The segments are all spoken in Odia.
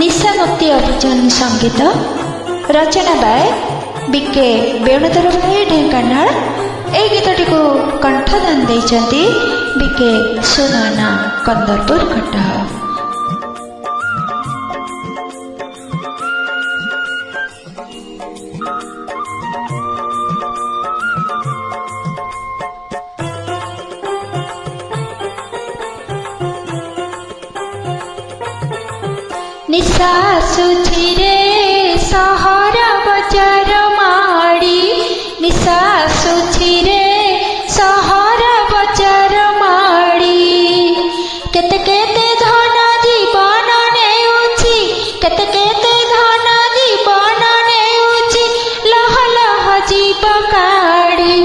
ନିଶାମୁକ୍ତି ଅଭିଯାନ ସଙ୍ଗୀତ ରଚନା ବାଏ ବିକେ ବେଣୁଧର ଭାଇ ଢେଙ୍କାନାଳ। ଏହି ଗୀତଟିକୁ କଣ୍ଠଦାନ ଦେଇଛନ୍ତି ବିକେ ସୁନୟନା କନ୍ଦରପୁର କଟକ। ନିଶା ଆସୁଛି ରେ ସହର ବଜାର ମାଡ଼ି, ନିଶା ଆସୁଛି ରେ ସହର ବଜାର ମାଡ଼ି। କେତେ କେତେ ଧନ ଜୀବନ ନେଉଛି, କେତେ କେତେ ଧନ ଜୀବନ ନେଉଛି, ଲହ ଲହ ଜୀବ କାଢ଼ି,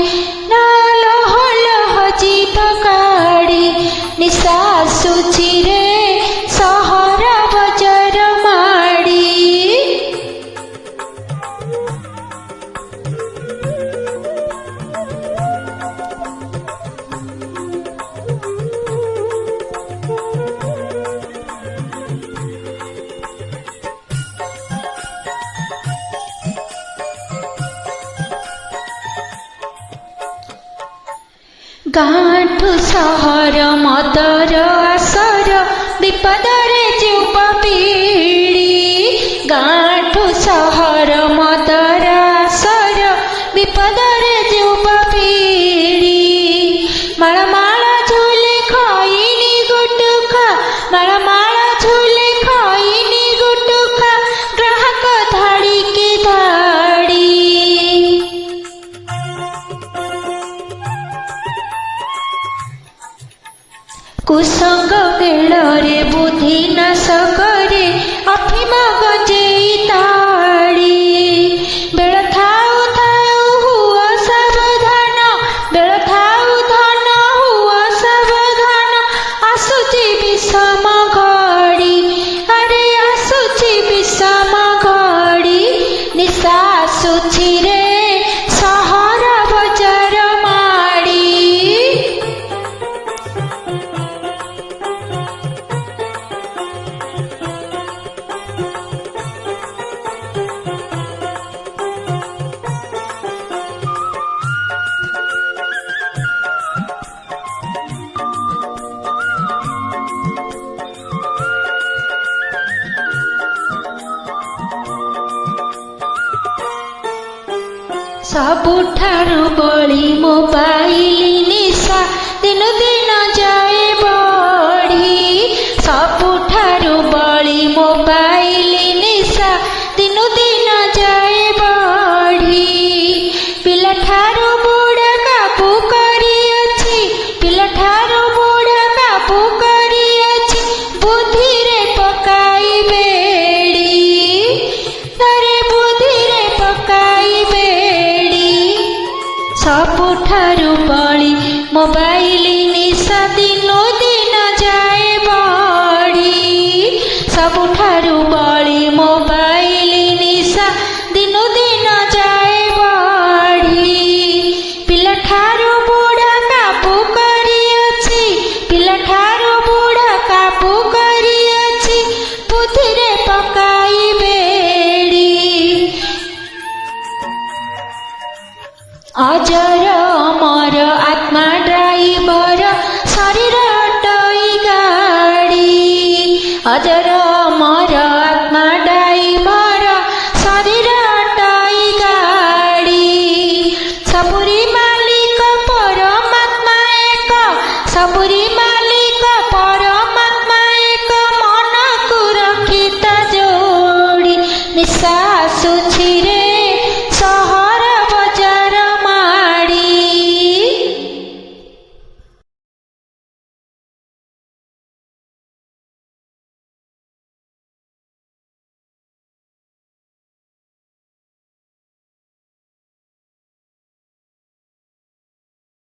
ଲହ ଲହ ଜୀବ କାଢ଼ି। ନିଶା ଆସୁଛି ରେ ସହର ବଜାର ମାଡ଼ି। ଗାଁଠୁ ସହର ମଦର ଆସର, ବିପଦରେ ଯୁବପିଢ଼ି। ଗାଁଠୁ ସହର ମଦର ଆସର, ବିପଦରେ ଯୁବପିଢ଼ି। ମାଳ ମାଳ ଝୁଲେ ଖଇନି ଗୁଟୁଖା, ମାଳ ମାଳ ଝୁଲେ ଖଇନି ଗୁଟୁଖା, ଗ୍ରାହକ ଧାଡ଼ିକି ଧାଡ଼ି। କୁସଙ୍ଗ ମେଳରେ ବୁଦ୍ଧି ନାଶ କରେ, ଅଫିମ ଗଞ୍ଜେଇ ତାଡ଼ି। ବେଳ ଥାଉ ଥାଉ ହୁଅ ସାବଧାନ, ବେଳ ଥାଉ ଧନ ହୁଅ ସାବଧାନ, ଆସୁଛି ବିଷମ ଘଡ଼ି, ଆରେ ଆସୁଛି ବିଷମ ଘଡ଼ି। ନିଶା ଆସୁଛି ରେ ସହର ବଜାର ମାଡ଼ି। ସବୁଠାରୁ ବଳି ମୋବାଇଲ ନିଶା, ଦିନୁ ଦିନ ଯାଏ ବଢ଼ି। ସବୁଠାରୁ ବଳି ମୋବାଇଲ ନିଶା, ଦିନୁ ଦିନ ଯାଏ ବଢ଼ି। ପିଲାଠାରୁ ବୁଢ଼ା କାବୁ କରିଅଛି, ପିଲାଠାରୁ ବୁଢ଼ା କାବୁ କରିଅଛି, ବୁଦ୍ଧିରେ ପକାଇ ବେଡ଼ି, ତାରେ ବୁଦ୍ଧିରେ ପକାଇ ବେଡ଼ି। ସବୁଠାରୁ ବଳି ମୋବାଇଲ ନିଶା, ଦିନୁ ଦିନ ଯାଏ ବଢ଼ି। ସବୁଠାରୁ ବଳି ମୋବାଇଲ ନିଶା, ଦିନୁ ଦିନ ଯାଏ ବଢ଼ି। ପିଲାଠାରୁ ବୁଢ଼ା କାବୁ କରିଅଛି, ପିଲାଠାରୁ ବୁଢ଼ା କାବୁ କରିଅଛି, ବୁଦ୍ଧିରେ ପକାଇ ବେଡ଼ି। ଅଜର ଅମର ଆତ୍ମା ଡ୍ରାଇଭର, ଶରୀର ଅଟଇ ଗାଡ଼ି। ଅଜର ଅମର ଆତ୍ମା ଡ୍ରାଇଭର, ଶରୀର ଅଟଇ ଗାଡ଼ି। ସବୁରି ମାଲିକ ପରମାତ୍ମା ଏକ, ସବୁରି ମାଲିକ ପରମାତ୍ମା ଏକ, ମନକୁ ରଖି ତା ଯୋଡ଼ି। ନିଶା